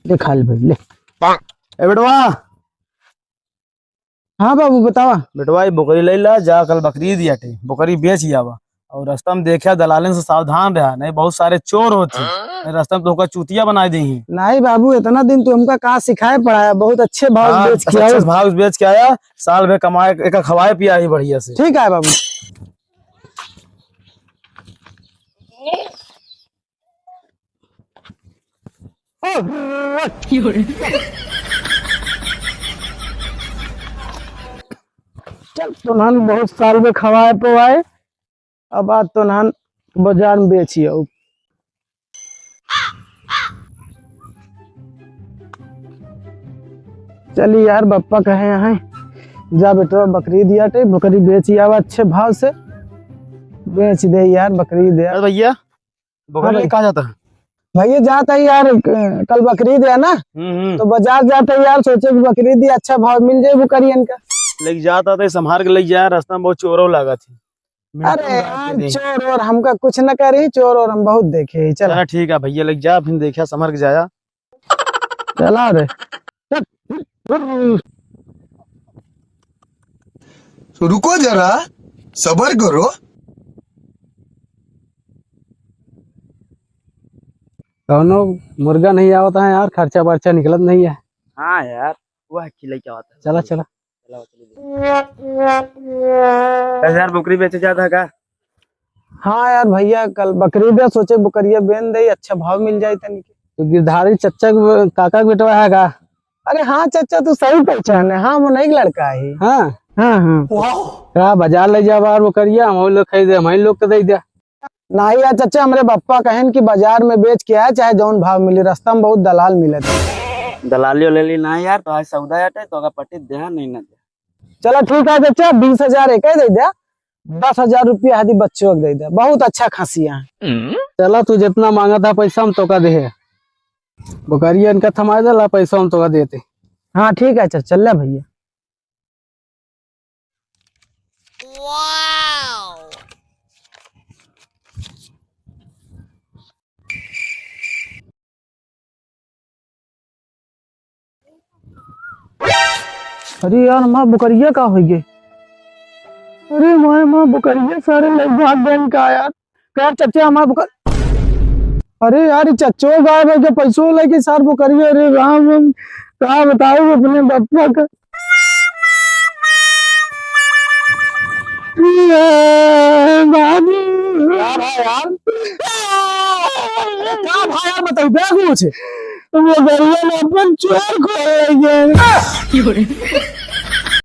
ले खा ले भाई ले। ए बेटवा, हाँ बाबू बतावा। बेटवा ये बकरी ले ला जा, कल बकरी दिया थे, बकरी बेच आवा। और रास्ता में देखा दलालन से सावधान रहा, नहीं बहुत सारे चोर होते, नहीं रास्ता में तो चूतिया बना दी। नहीं बाबू इतना दिन तो हमका कहाँ सिखाए पढ़ाया, बहुत अच्छे भाव हाँ, बेच के अच्छा आए। भाव बेच के आया, साल भर कमाए एक खवाए पिया ही बढ़िया से। ठीक है बाबू। चल तो नान बहुत साल में खवाए पवाए, अब आज तो नान बाजार में बेचिए। चलिए यार पप्पा कहे यहाँ जा बेटा बकरी दिया थे, बकरी बेची आवा अच्छे भाव से बेच दे यार बकरी दे। अरे भैया बकरी भाई। कहाँ जाता है? भैया जाता है यार, कल बकरी दे ना तो बाजार जाता है यार, सोचे कि बकरी दी अच्छा भाव मिल जाए बकरियन का। लेके जाता था, संभाल के लेके जाया, रास्ता में बहुत चोरों लगा थी। अरे यार चोर और हमका कुछ न करे, चोर और हम बहुत देखे। चला ठीक है भैया, लेके जा, फिर देखा संभाल के जाया। चला रे। रुको जरा, सबर करो। कौनो मुर्गा नहीं आवता है यार, खर्चा वर्चा निकलत नहीं है। हाँ यार, वह खिलाई क्या होता है। चला चला। यार बकरी बेचे जाता का? हाँ यार भैया कल बकरी दे, सोचे बकरिया बेन दे, अच्छा भाव मिल जाए तनिक। तो गिरधारी चच्चा काका के बेटवा है का? अरे हाँ चाचा तू सही पहचान है, हाँ वो नहीं लड़का है। हाँ हाँ हाँ क्या बाजार ले जा बार बकरिया, हम लोग खरीदे, हम लोग के दे दिया। नहीं यार चाचा, हमारे पप्पा कहन कि बाजार में बेच के आया, चाहे जौन भाव मिले, रास्ता में बहुत दलाल मिले थे। दलालियों ले ली ना यार, तो आज सौदा आटे तो पट्टी दे नहीं ना दे। चलो ठीक है चाचा, 20,000 एक दे दिया, 10,000 रुपया आदि बच्चों को दे दिया, बहुत अच्छा खासिया है। चला तू जितना मांगा था पैसा हम तो का दे, बकरिया इनका थमा दे, पैसा हम तो का देते। हाँ ठीक है चाचा, चल भैया। अरे यार माँ बुकरिया का हो गए। अरे माँ बुकरिया सारे लोग भाग गए का यार, क्या चचा हमारा बुकर। अरे यार चच्चो गायब है, पैसों लेके सार बुकरिया। अरे राम हम कहा बताओ अपने बप्पा का। बाबू यार यार क्या भाई यार बताओ बेगू छे, वो गरिया ने अपन चोर खोल ले गए।